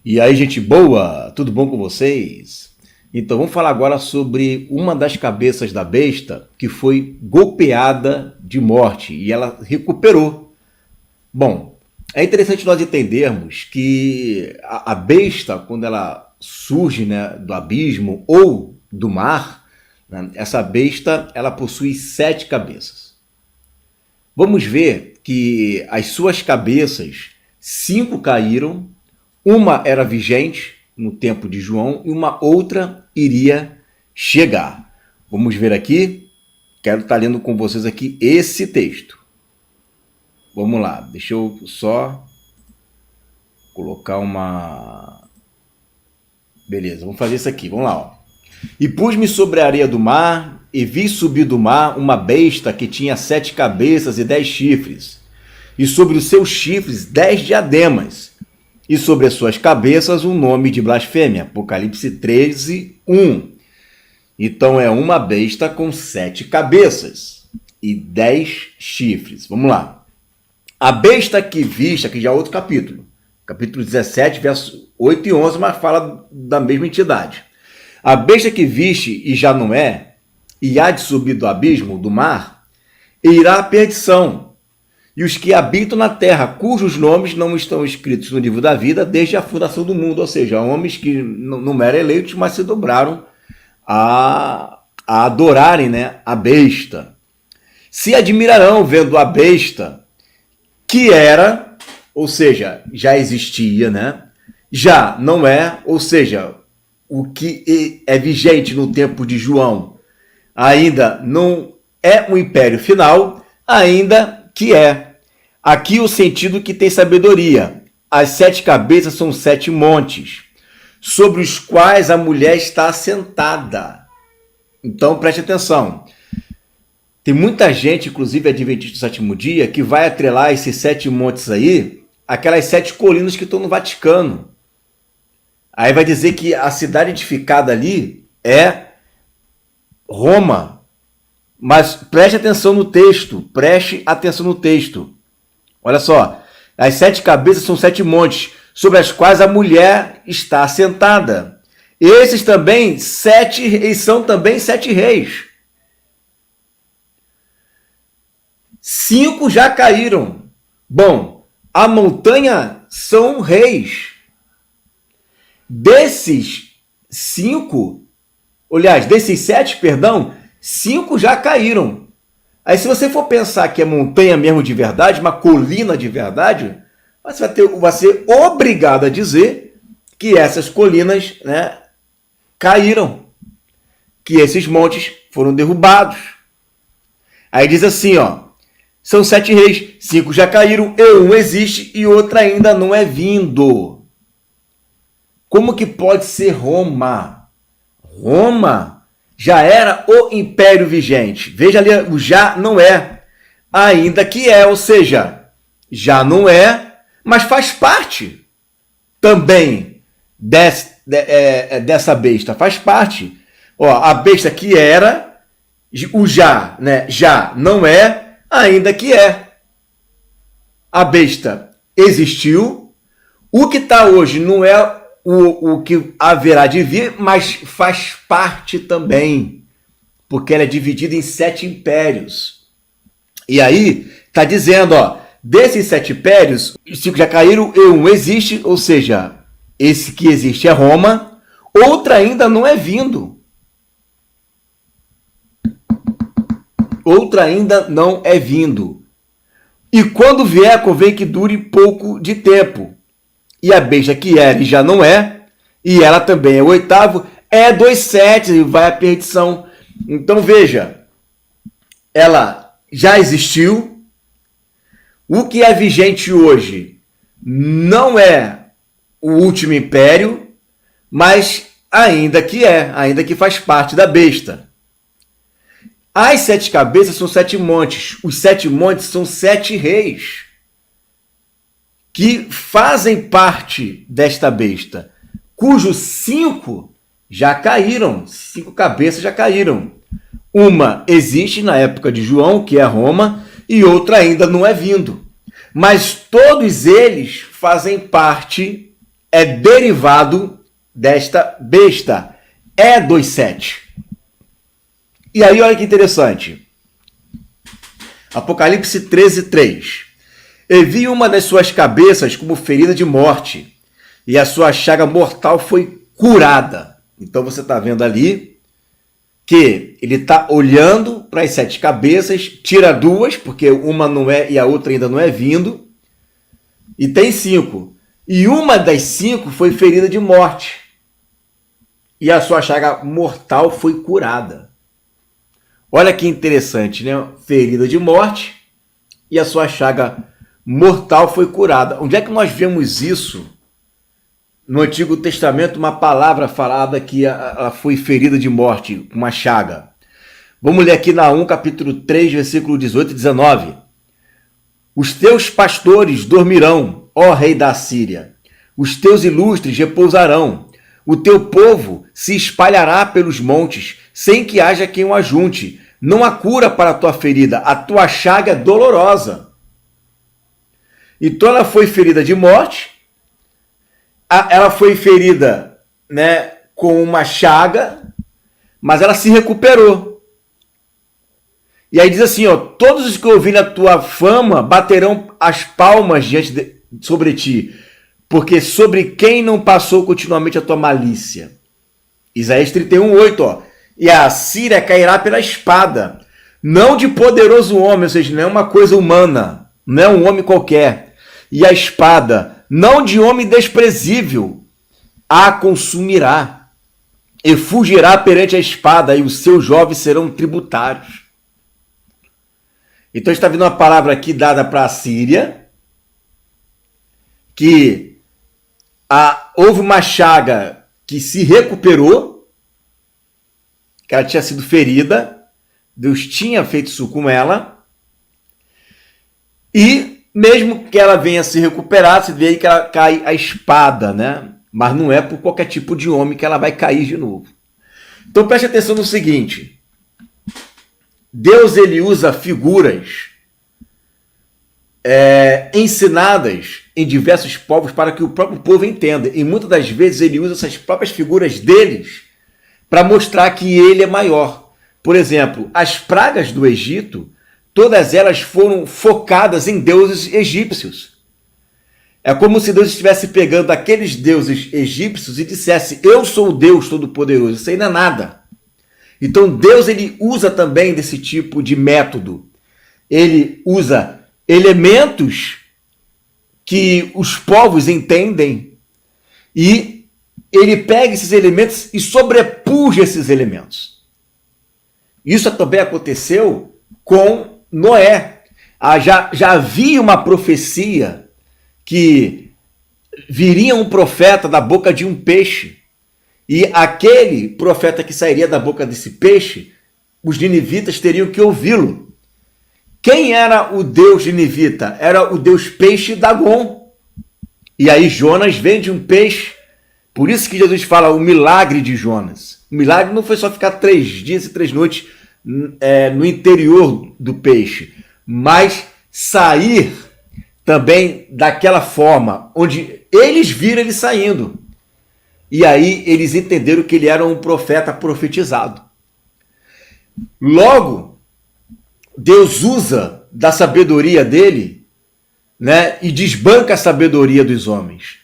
E aí, gente boa, tudo bom com vocês? Então, vamos falar agora sobre uma das cabeças da besta que foi golpeada de morte e ela recuperou. Bom, é interessante nós entendermos que a besta, quando ela surge, né, do abismo ou do mar, né, essa besta ela possui 7 cabeças. Vamos ver que as suas cabeças, 5 caíram. Uma era vigente no tempo de João e uma outra iria chegar. Vamos ver aqui. Quero estar lendo com vocês aqui esse texto. Vamos lá. Deixa eu só colocar uma... Beleza, vamos fazer isso aqui. Vamos lá. Ó. E pus-me sobre a areia do mar e vi subir do mar uma besta que tinha 7 cabeças e 10 chifres. E sobre os seus chifres 10 diademas. E sobre as suas cabeças um nome de blasfêmia. Apocalipse 13, 1. Então é uma besta com 7 cabeças e 10 chifres. Vamos lá. A besta que viste, aqui já é outro capítulo. Capítulo 17, versos 8 e 11, mas fala da mesma entidade. A besta que viste e já não é, e há de subir do abismo, do mar, e irá à perdição. E os que habitam na terra, cujos nomes não estão escritos no livro da vida desde a fundação do mundo, ou seja, homens que não eram eleitos, mas se dobraram a adorarem, né, a besta. Se admirarão vendo a besta, que era, ou seja, já existia, né? Já não é, ou seja, o que é vigente no tempo de João ainda não é um império final, ainda que é. Aqui o sentido que tem sabedoria. As 7 cabeças são 7 montes, sobre os quais a mulher está assentada. Então preste atenção. Tem muita gente, inclusive adventista do sétimo dia, que vai atrelar esses 7 montes aí, aquelas 7 colinas que estão no Vaticano. Aí vai dizer que a cidade edificada ali é Roma. Mas preste atenção no texto, preste atenção no texto. Olha só, as 7 cabeças são 7 montes, sobre as quais a mulher está assentada. Esses também, são também 7 reis. 5 já caíram. Bom, a montanha são reis. Desses 7, perdão, 5 já caíram. Aí se você for pensar que é montanha mesmo de verdade, uma colina de verdade, você vai ser obrigado a dizer que essas colinas, né, caíram. Que esses montes foram derrubados. Aí diz assim, ó, são 7 reis, 5 já caíram, e um existe e outro ainda não é vindo. Como que pode ser Roma? Roma já era o império vigente. Veja ali, o já não é. Ainda que é, ou seja, já não é, mas faz parte também dessa besta. Faz parte. Ó, a besta que era, o já, né, já não é, ainda que é. A besta existiu. O que está hoje não é o que haverá de vir, mas faz parte também, porque ela é dividida em 7 impérios. E aí, está dizendo, ó, desses 7 impérios, 5 já caíram e um existe, ou seja, esse que existe é Roma, outra ainda não é vindo. Outra ainda não é vindo. E quando vier, convém que dure pouco de tempo. E a besta que era e já não é, e ela também é o 8º, é 2 7 e vai à perdição. Então veja, ela já existiu. O que é vigente hoje não é o último império, mas ainda que faz parte da besta. As 7 cabeças são 7 montes. Os 7 montes são 7 reis que fazem parte desta besta, cujos 5 já caíram, 5 cabeças já caíram. Uma existe na época de João, que é Roma, e outra ainda não é vindo. Mas todos eles fazem parte é derivado desta besta. É 2,7. E aí, olha que interessante. Apocalipse 13:3. E vi uma das suas cabeças como ferida de morte, e a sua chaga mortal foi curada. Então você está vendo ali que ele está olhando para as 7 cabeças, tira 2, porque uma não é e a outra ainda não é vindo, e tem 5. E uma das 5 foi ferida de morte, e a sua chaga mortal foi curada. Olha que interessante, né? Ferida de morte e a sua chaga mortal foi curada. Onde é que nós vemos isso? No Antigo Testamento, uma palavra falada que ela foi ferida de morte, uma chaga. Vamos ler aqui Naum, capítulo 3, versículo 18 e 19. Os teus pastores dormirão, ó rei da Assíria. Os teus ilustres repousarão. O teu povo se espalhará pelos montes, sem que haja quem o ajunte. Não há cura para a tua ferida, a tua chaga é dolorosa. Então ela foi ferida de morte, ela foi ferida, né, com uma chaga, mas ela se recuperou. E aí diz assim, ó, todos os que ouvirem a tua fama baterão as palmas sobre ti, porque sobre quem não passou continuamente a tua malícia. Isaías 31:8, ó. E a Síria cairá pela espada, não de poderoso homem, ou seja, não é uma coisa humana, não é um homem qualquer. E a espada, não de homem desprezível, a consumirá, e fugirá perante a espada, e os seus jovens serão tributários. Então está vindo uma palavra aqui dada para a Síria, que houve uma chaga que se recuperou, que ela tinha sido ferida, Deus tinha feito isso com ela, e mesmo que ela venha se recuperar, você vê aí que ela cai a espada, né? Mas não é por qualquer tipo de homem que ela vai cair de novo. Então preste atenção no seguinte, Deus ele usa figuras ensinadas em diversos povos para que o próprio povo entenda, e muitas das vezes ele usa essas próprias figuras deles para mostrar que ele é maior. Por exemplo, as pragas do Egito, todas elas foram focadas em deuses egípcios. É como se Deus estivesse pegando aqueles deuses egípcios e dissesse, eu sou o Deus Todo-Poderoso, isso aí não é nada. Então Deus ele usa também desse tipo de método. Ele usa elementos que os povos entendem e ele pega esses elementos e sobrepuja esses elementos. Isso também aconteceu com Noé. Já havia uma profecia que viria um profeta da boca de um peixe, e aquele profeta que sairia da boca desse peixe, os ninivitas teriam que ouvi-lo. Quem era o deus ninivita? Era o deus peixe Dagon. E aí Jonas vem de um peixe. Por isso que Jesus fala o milagre de Jonas. O milagre não foi só ficar 3 dias e 3 noites no interior do peixe, mas sair também daquela forma, onde eles viram ele saindo. E aí eles entenderam que ele era um profeta profetizado. Logo, Deus usa da sabedoria dele, né, e desbanca a sabedoria dos homens.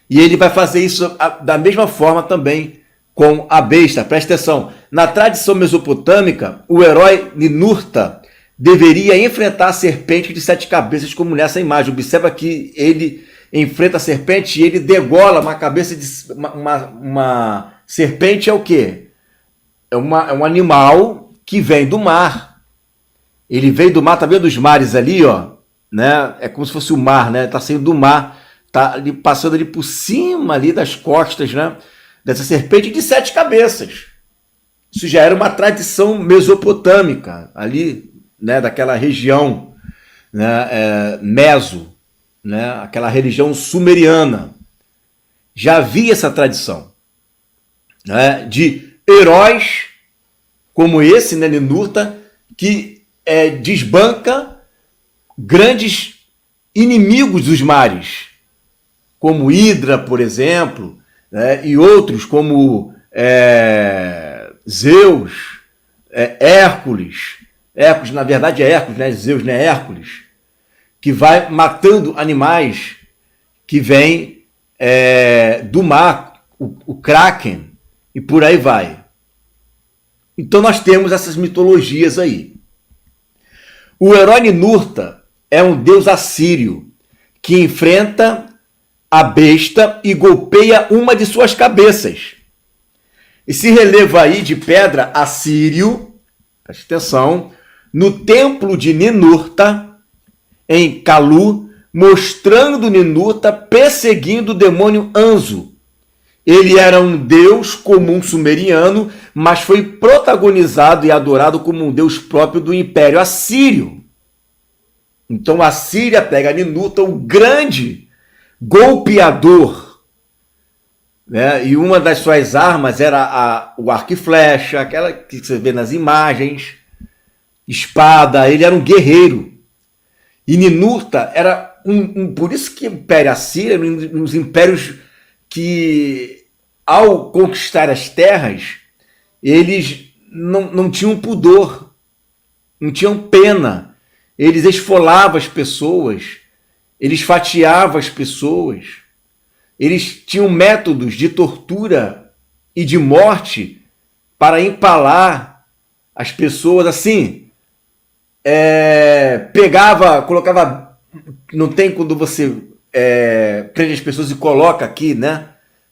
E ele vai fazer isso da mesma forma também com a besta. Presta atenção. Na tradição mesopotâmica, o herói Ninurta deveria enfrentar a serpente de 7 cabeças como nessa imagem. Observa que ele enfrenta a serpente e ele degola uma cabeça de uma serpente. É o quê? É um animal que vem do mar. Ele veio do mar, tá vendo os mares ali, ó, né? É como se fosse o mar, né? Tá saindo do mar, tá ali, passando ali por cima ali das costas, né? Dessa serpente de 7 cabeças. Isso já era uma tradição mesopotâmica ali, né? Daquela região, né? Meso, né? Aquela religião sumeriana. Já havia essa tradição, né? De heróis como esse, né? Ninurta, que desbanca grandes inimigos dos mares. como Hidra, por exemplo, né, e outros como Zeus, Hércules. Hércules, na verdade, é Hércules, né? Zeus não é Hércules, que vai matando animais que vêm do mar, o Kraken, e por aí vai. Então nós temos essas mitologias aí. O herói Ninurta é um deus assírio que enfrenta a besta e golpeia uma de suas cabeças. Esse relevo aí de pedra assírio, preste atenção, no templo de Ninurta, em Kalu, mostrando Ninurta perseguindo o demônio Anzu. Ele era um deus comum sumeriano, mas foi protagonizado e adorado como um deus próprio do Império Assírio. Então a Síria pega Ninurta, o grande golpeador, né? E uma das suas armas era o arco e flecha, aquela que você vê nas imagens, espada. Ele era um guerreiro. E Ninurta era por isso que o Império Assírio era um dos impérios que, ao conquistar as terras, eles não tinham pudor, não tinham pena. Eles esfolavam as pessoas, eles fatiavam as pessoas, eles tinham métodos de tortura e de morte para empalar as pessoas assim. Pegava, colocava, não tem quando você prende as pessoas e coloca aqui, né,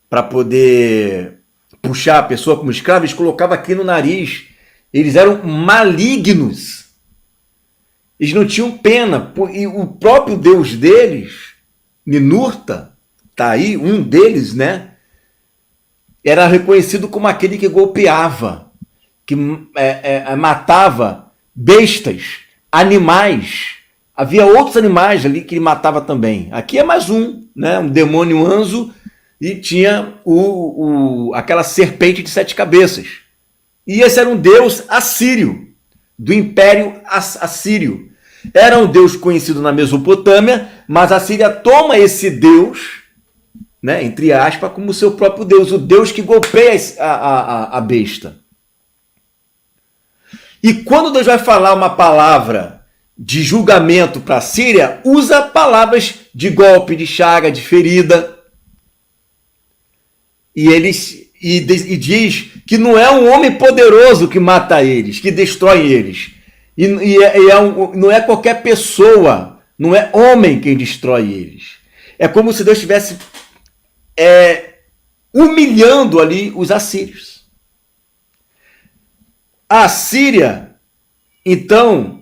para poder puxar a pessoa como escrava, eles colocavam aqui no nariz. Eles eram malignos, eles não tinham pena, e o próprio deus deles, Ninurta, tá aí, um deles, né, era reconhecido como aquele que golpeava, que matava bestas, animais. Havia outros animais ali que ele matava também. Aqui é mais um, né? Um demônio Anzu, e tinha aquela serpente de 7 cabeças. E esse era um deus assírio, do Império Assírio. Era um deus conhecido na Mesopotâmia, mas a Síria toma esse deus, né, entre aspas, como seu próprio deus, o deus que golpeia a besta. E quando Deus vai falar uma palavra de julgamento para a Síria, usa palavras de golpe, de chaga, de ferida. E diz que não é um homem poderoso que mata eles, que destrói eles. Não é qualquer pessoa, não é homem quem destrói eles. É como se Deus estivesse humilhando ali os assírios. A Síria, então,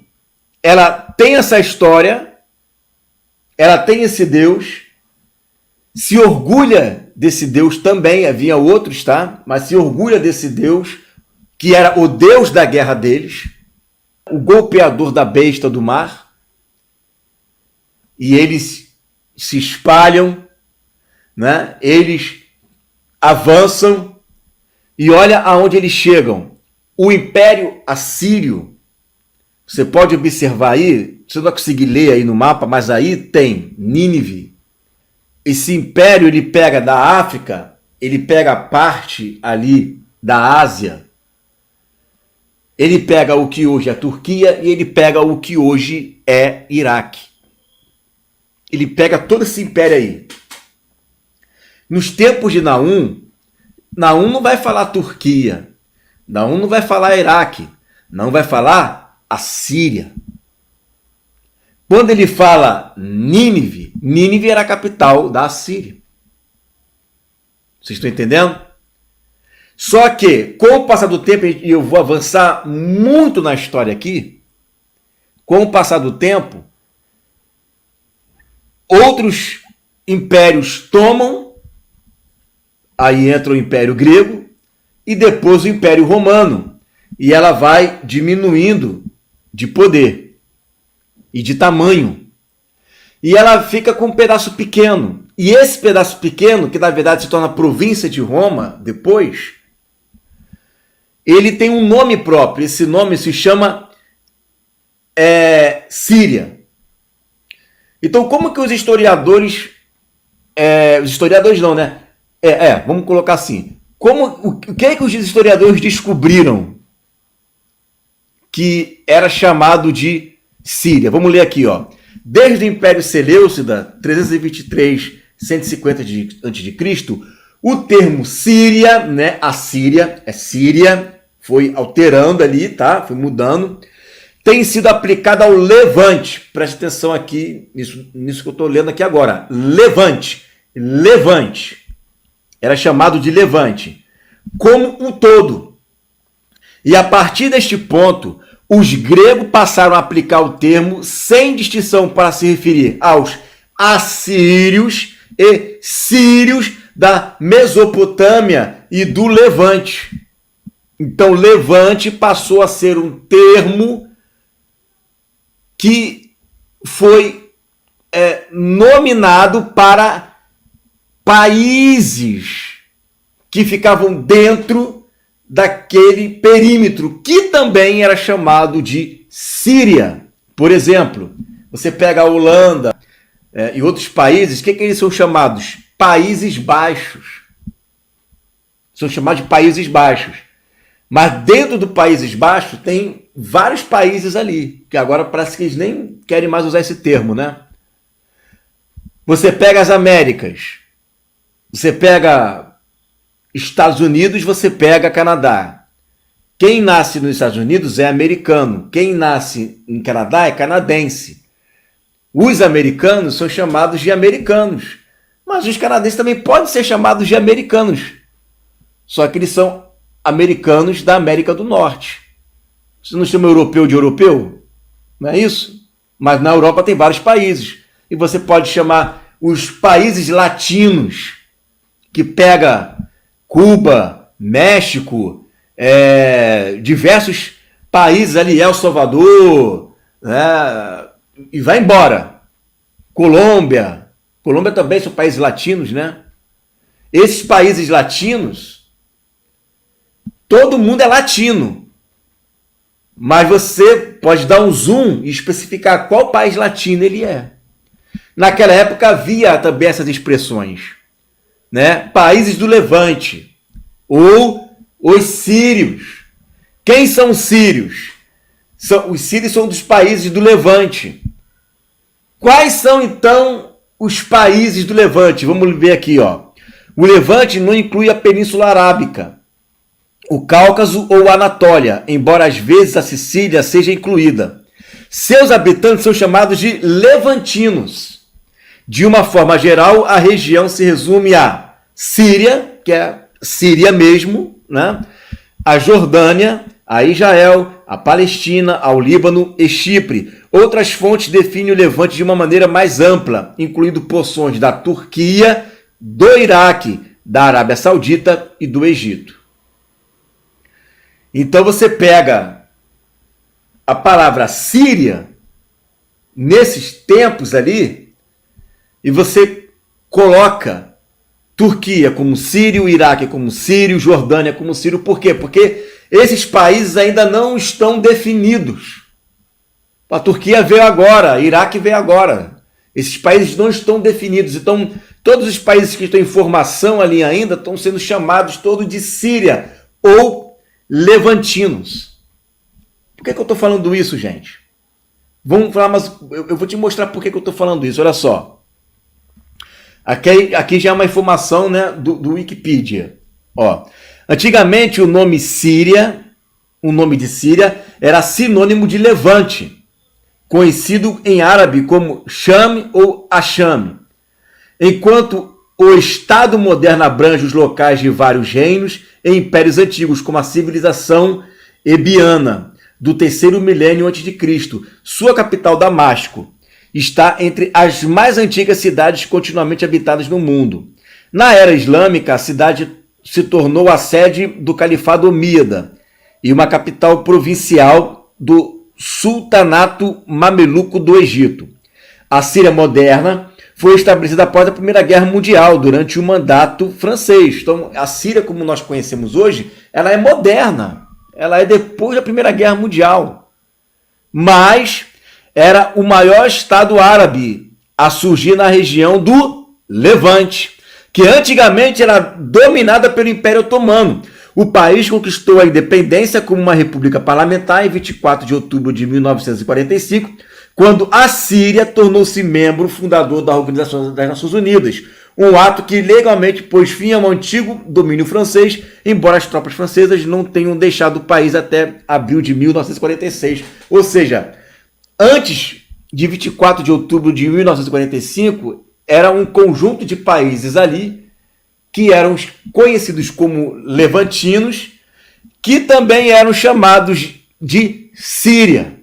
ela tem essa história, ela tem esse Deus, se orgulha desse Deus também, havia outros, tá? Mas se orgulha desse Deus, que era o Deus da guerra deles, o golpeador da besta do mar, e eles se espalham, né? Eles avançam, e olha aonde eles chegam. O Império Assírio, você pode observar aí, você não vai conseguir ler aí no mapa, mas aí tem Nínive. Esse império, ele pega da África, ele pega a parte ali da Ásia, ele pega o que hoje é a Turquia e ele pega o que hoje é Iraque. Ele pega todo esse império aí. Nos tempos de Naum não vai falar Turquia, Naum não vai falar Iraque, não vai falar a Síria. Quando ele fala Nínive, Nínive era a capital da Assíria. Vocês estão entendendo? Só que, com o passar do tempo, e eu vou avançar muito na história aqui, com o passar do tempo, outros impérios tomam, aí entra o Império Grego, e depois o Império Romano, e ela vai diminuindo de poder e de tamanho. E ela fica com um pedaço pequeno. E esse pedaço pequeno, que na verdade se torna província de Roma depois, ele tem um nome próprio. Esse nome se chama Síria. Então, como que os historiadores os historiadores não, né? Vamos colocar assim. O que é que os historiadores descobriram que era chamado de Síria? Vamos ler aqui, ó. Desde o Império Seleucida, 323-150 a.C., o termo Síria, né? A Síria é Síria, foi alterando ali, tá? Foi mudando. Tem sido aplicado ao Levante. Preste atenção aqui nisso que eu estou lendo aqui agora. Levante. Era chamado de Levante. Como um todo. E a partir deste ponto, os gregos passaram a aplicar o termo sem distinção para se referir aos assírios e sírios da Mesopotâmia e do Levante. Então, Levante passou a ser um termo que foi nominado para países que ficavam dentro daquele perímetro, que também era chamado de Síria. Por exemplo, você pega a Holanda e outros países, o que eles são chamados? Países Baixos. São chamados de Países Baixos. Mas dentro do Países Baixos tem vários países ali, que agora parece que eles nem querem mais usar esse termo, né? Você pega as Américas, você pega Estados Unidos, você pega Canadá. Quem nasce nos Estados Unidos é americano, quem nasce em Canadá é canadense. Os americanos são chamados de americanos, mas os canadenses também podem ser chamados de americanos, só que eles são americanos da América do Norte. Você não chama europeu de europeu? Não é isso? Mas na Europa tem vários países. E você pode chamar os países latinos, que pega Cuba, México, diversos países ali, El Salvador, né? E vai embora. Colômbia também são países latinos, né? Esses países latinos, todo mundo é latino, mas você pode dar um zoom e especificar qual país latino ele é. Naquela época havia também essas expressões, né? Países do Levante, ou os sírios. Quem são os sírios? Os sírios são dos países do Levante. Quais são, então, os países do Levante? Vamos ver aqui, ó. O Levante não inclui a Península Arábica, o Cáucaso ou a Anatólia, embora às vezes a Sicília seja incluída. Seus habitantes são chamados de levantinos. De uma forma geral, a região se resume a Síria, que é Síria mesmo, né? A Jordânia, a Israel, a Palestina, ao Líbano e Chipre. Outras fontes definem o Levante de uma maneira mais ampla, incluindo porções da Turquia, do Iraque, da Arábia Saudita e do Egito. Então você pega a palavra Síria, nesses tempos ali, e você coloca Turquia como sírio, Iraque como sírio, Jordânia como sírio. Por quê? Porque esses países ainda não estão definidos. A Turquia veio agora, Iraque veio agora. Esses países não estão definidos. Então, todos os países que estão em formação ali ainda estão sendo chamados todos de Síria ou levantinos. Por que eu estou falando isso, gente? Vamos falar, mas eu vou te mostrar por que eu estou falando isso. Olha só. Aqui já é uma informação, né, do Wikipedia. Ó, antigamente o nome de Síria era sinônimo de Levante, conhecido em árabe como Sham ou Asham. Enquanto o Estado moderno abrange os locais de vários reinos e impérios antigos, como a civilização ebiana, do terceiro milênio a.C., sua capital, Damasco, está entre as mais antigas cidades continuamente habitadas no mundo. Na era islâmica, a cidade se tornou a sede do Califado Omíada e uma capital provincial do Sultanato Mameluco do Egito. A Síria moderna foi estabelecida após a Primeira Guerra Mundial, durante o mandato francês. Então, a Síria, como nós conhecemos hoje, ela é moderna. Ela é depois da Primeira Guerra Mundial. Mas era o maior estado árabe a surgir na região do Levante, que antigamente era dominada pelo Império Otomano. O país conquistou a independência como uma república parlamentar em 24 de outubro de 1945, quando a Síria tornou-se membro fundador da Organização das Nações Unidas, um ato que legalmente pôs fim ao antigo domínio francês, embora as tropas francesas não tenham deixado o país até abril de 1946. Ou seja, antes de 24 de outubro de 1945, era um conjunto de países ali que eram conhecidos como levantinos, que também eram chamados de Síria.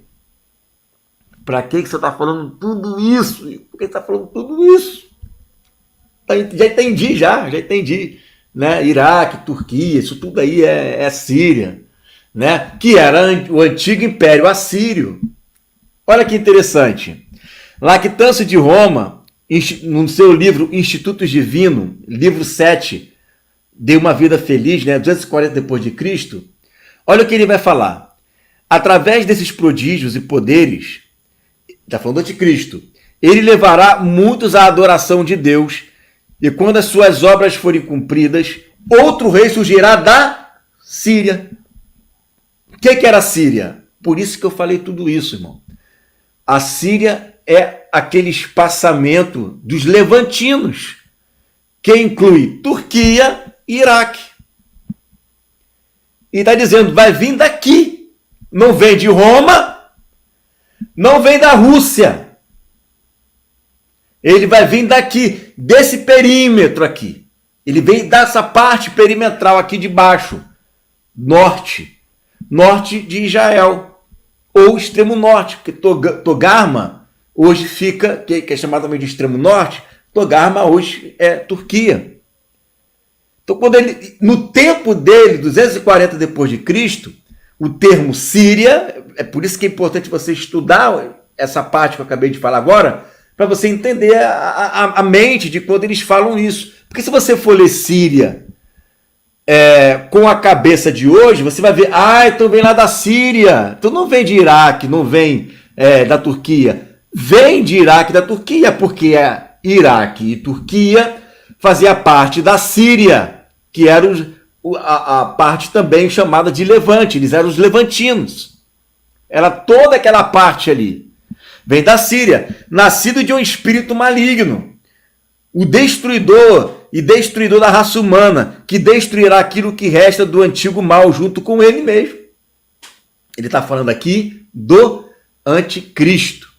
Para que você está falando tudo isso? Por que você está falando tudo isso? Já entendi. Né? Iraque, Turquia, isso tudo aí é Síria. Né? Que era o antigo Império Assírio. Olha que interessante. Lactâncio de Roma, no seu livro Institutos Divino, livro 7, de uma vida feliz, né, 240 depois de Cristo, olha o que ele vai falar. Através desses prodígios e poderes, está falando do anticristo, ele levará muitos à adoração de Deus, e quando as suas obras forem cumpridas, outro rei surgirá da Síria. O que era a Síria? Por isso que eu falei tudo isso, irmão. A Síria é aquele espaçamento dos levantinos, que inclui Turquia e Iraque. E está dizendo, vai vir daqui. Não vem de Roma, não vem da Rússia. Ele vai vir daqui, desse perímetro aqui. Ele vem dessa parte perimetral aqui de baixo. Norte de Israel. Ou extremo norte, porque Togarma hoje fica, que é chamado também de extremo norte, Togarma hoje é Turquia. Então, quando ele, no tempo dele, 240 depois de Cristo, o termo Síria, é por isso que é importante você estudar essa parte que eu acabei de falar agora, para você entender a mente de quando eles falam isso. Porque se você for ler Síria com a cabeça de hoje, você vai ver, então vem lá da Síria. Então não vem de Iraque, não vem da Turquia. Vem de Iraque e da Turquia, porque Iraque e Turquia fazia parte da Síria, que era a parte também chamada de Levante. Eles eram os levantinos. Era toda aquela parte ali. Vem da Síria, nascido de um espírito maligno. O destruidor da raça humana, que destruirá aquilo que resta do antigo mal junto com ele mesmo. Ele está falando aqui do anticristo.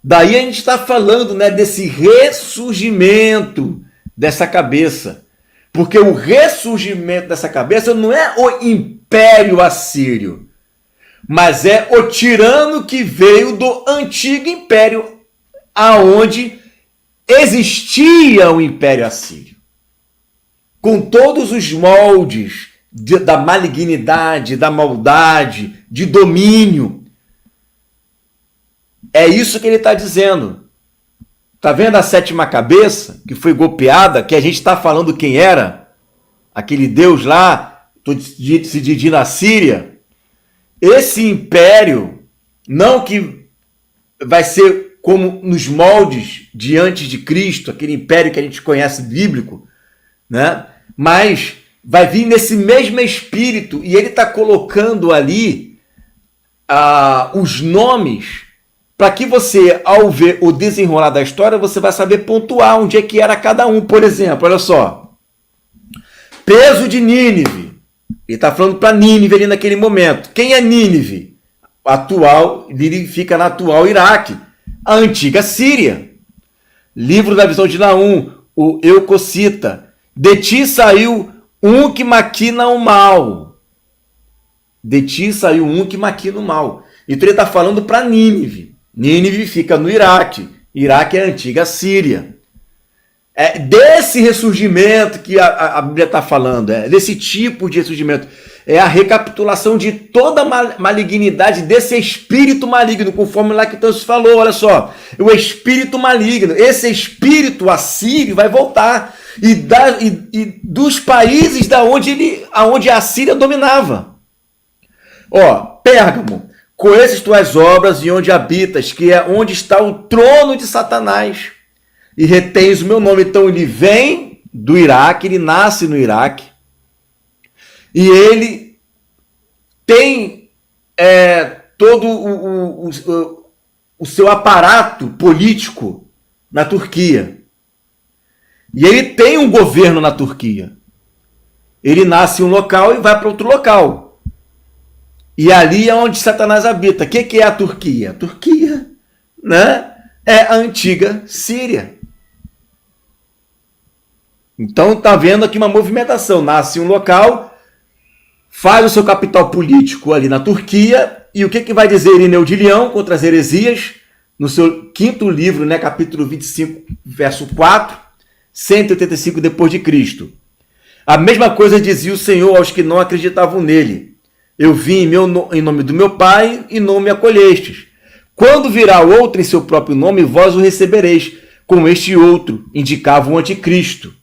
Daí a gente está falando, né, desse ressurgimento dessa cabeça. Porque o ressurgimento dessa cabeça não é o Império Assírio, mas é o tirano que veio do antigo império, aonde existia o Império Assírio. Com todos os moldes da malignidade, da maldade, de domínio. É isso que ele está dizendo. Está vendo a sétima cabeça que foi golpeada, que a gente está falando quem era? Aquele Deus lá, se dividindo na Síria. Esse império, não que vai ser como nos moldes de antes de Cristo, aquele império que a gente conhece bíblico, né? Mas vai vir nesse mesmo espírito, e ele está colocando ali os nomes para que você, ao ver o desenrolar da história, você vai saber pontuar onde é que era cada um. Por exemplo, olha só, peso de Nínive. Ele está falando para Nínive ali naquele momento. Quem é Nínive? Nínive fica na atual Iraque. A antiga Síria. Livro da visão de Naum, o Eucocita. De ti saiu um que maquina o mal. De ti saiu um que maquina o mal. Então ele está falando para Nínive. Nínive fica no Iraque. Iraque é a antiga Síria. É desse ressurgimento que a Bíblia está falando, desse tipo de ressurgimento. É a recapitulação de toda a malignidade desse espírito maligno, conforme lá que Deus falou, olha só. O espírito maligno, esse espírito assírio vai voltar. E dos países aonde a Síria dominava. Pérgamo, conheces tuas obras e onde habitas, que é onde está o trono de Satanás. e retens o meu nome. Então ele vem do Iraque, ele nasce no Iraque, e ele tem todo o seu aparato político na Turquia. E ele tem um governo na Turquia. Ele nasce em um local e vai para outro local. E ali é onde Satanás habita. O que é a Turquia? A Turquia, né, é a antiga Síria. Então está vendo aqui uma movimentação. Nasce em um local, faz o seu capital político ali na Turquia. E o que vai dizer Irineu de Leão contra as heresias? No seu quinto livro, né, capítulo 25, verso 4, 185 depois de Cristo. A mesma coisa dizia o Senhor aos que não acreditavam nele. Eu vim em nome do meu Pai e não me acolhestes. Quando virá outro em seu próprio nome, vós o recebereis. Como este outro, indicava o anticristo,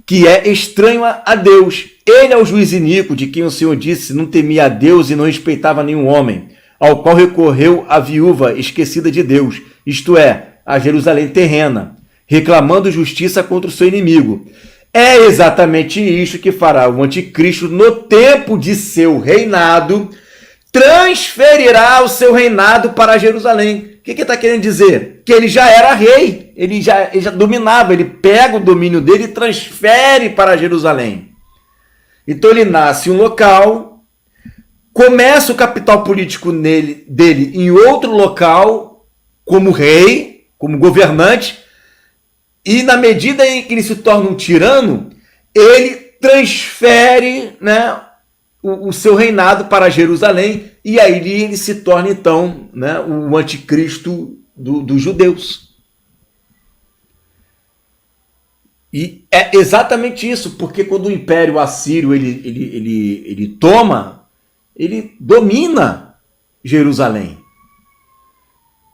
que é estranho a Deus. Ele é o juiz iníquo, de quem o Senhor disse, não temia a Deus e não respeitava nenhum homem, ao qual recorreu a viúva esquecida de Deus, isto é, a Jerusalém terrena, reclamando justiça contra o seu inimigo. É exatamente isso que fará o anticristo no tempo de seu reinado, transferirá o seu reinado para Jerusalém. O que está querendo dizer? Que ele já era rei, ele já dominava, ele pega o domínio dele e transfere para Jerusalém. Então ele nasce em um local, começa o capital político dele em outro local, como rei, como governante, e na medida em que ele se torna um tirano, ele transfere, né, o seu reinado para Jerusalém, e aí ele se torna então, né, o anticristo dos judeus. E é exatamente isso, porque quando o Império Assírio ele toma, ele domina Jerusalém.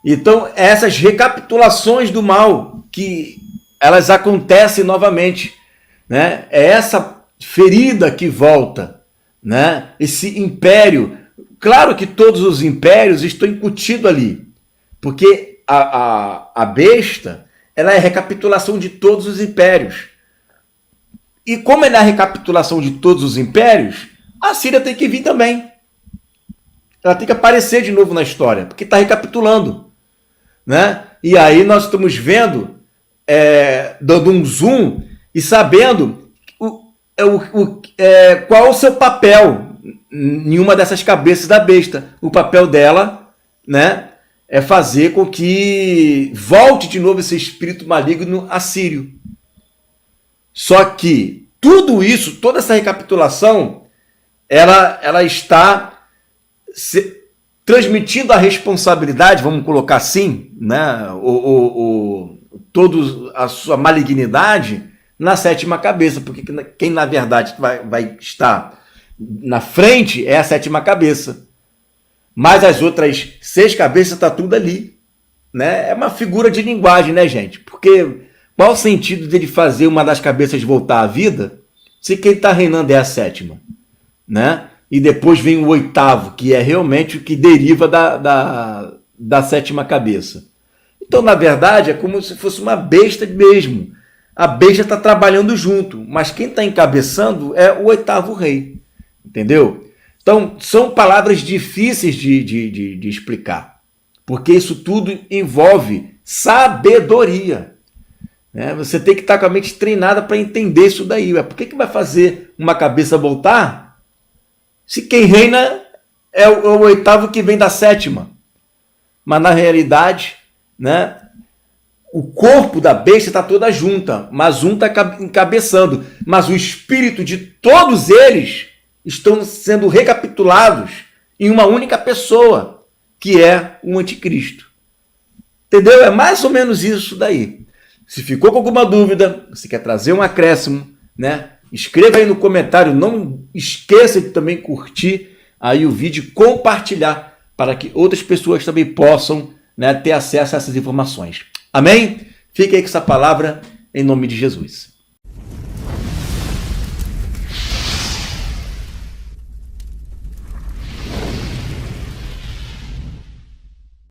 Então essas recapitulações do mal que elas acontecem novamente, né? É essa ferida que volta, né? Esse império. Claro que todos os impérios estão incutidos ali, porque a besta, ela é a recapitulação de todos os impérios. E como ela é a recapitulação de todos os impérios, a Síria tem que vir também. Ela tem que aparecer de novo na história, porque está recapitulando, né? E aí nós estamos vendo, dando um zoom e sabendo qual é o seu papel em uma dessas cabeças da besta. O papel dela, né, é fazer com que volte de novo esse espírito maligno assírio. Só que tudo isso, toda essa recapitulação, ela está transmitindo a responsabilidade, vamos colocar assim, né, toda a sua malignidade na sétima cabeça, porque quem na verdade vai estar na frente é a sétima cabeça. Mas as outras 6 cabeças está tudo ali, né? É uma figura de linguagem, né, gente? Porque qual o sentido dele fazer uma das cabeças voltar à vida se quem está reinando é a sétima, né? E depois vem o 8º, que é realmente o que deriva da sétima cabeça. Então, na verdade, é como se fosse uma besta mesmo. A besta está trabalhando junto, mas quem está encabeçando é o 8º rei. Entendeu? Então, são palavras difíceis de explicar, porque isso tudo envolve sabedoria. Né? Você tem que estar com a mente treinada para entender isso daí. Por que vai fazer uma cabeça voltar se quem reina é o 8º que vem da sétima? Mas, na realidade, né, o corpo da besta está toda junta, mas um está encabeçando. Mas o espírito de todos eles estão sendo recapitulados em uma única pessoa, que é o anticristo. Entendeu? É mais ou menos isso daí. Se ficou com alguma dúvida, você quer trazer um acréscimo, né? Escreva aí no comentário. Não esqueça de também curtir aí o vídeo e compartilhar para que outras pessoas também possam, né, ter acesso a essas informações. Amém? Fique aí com essa palavra em nome de Jesus.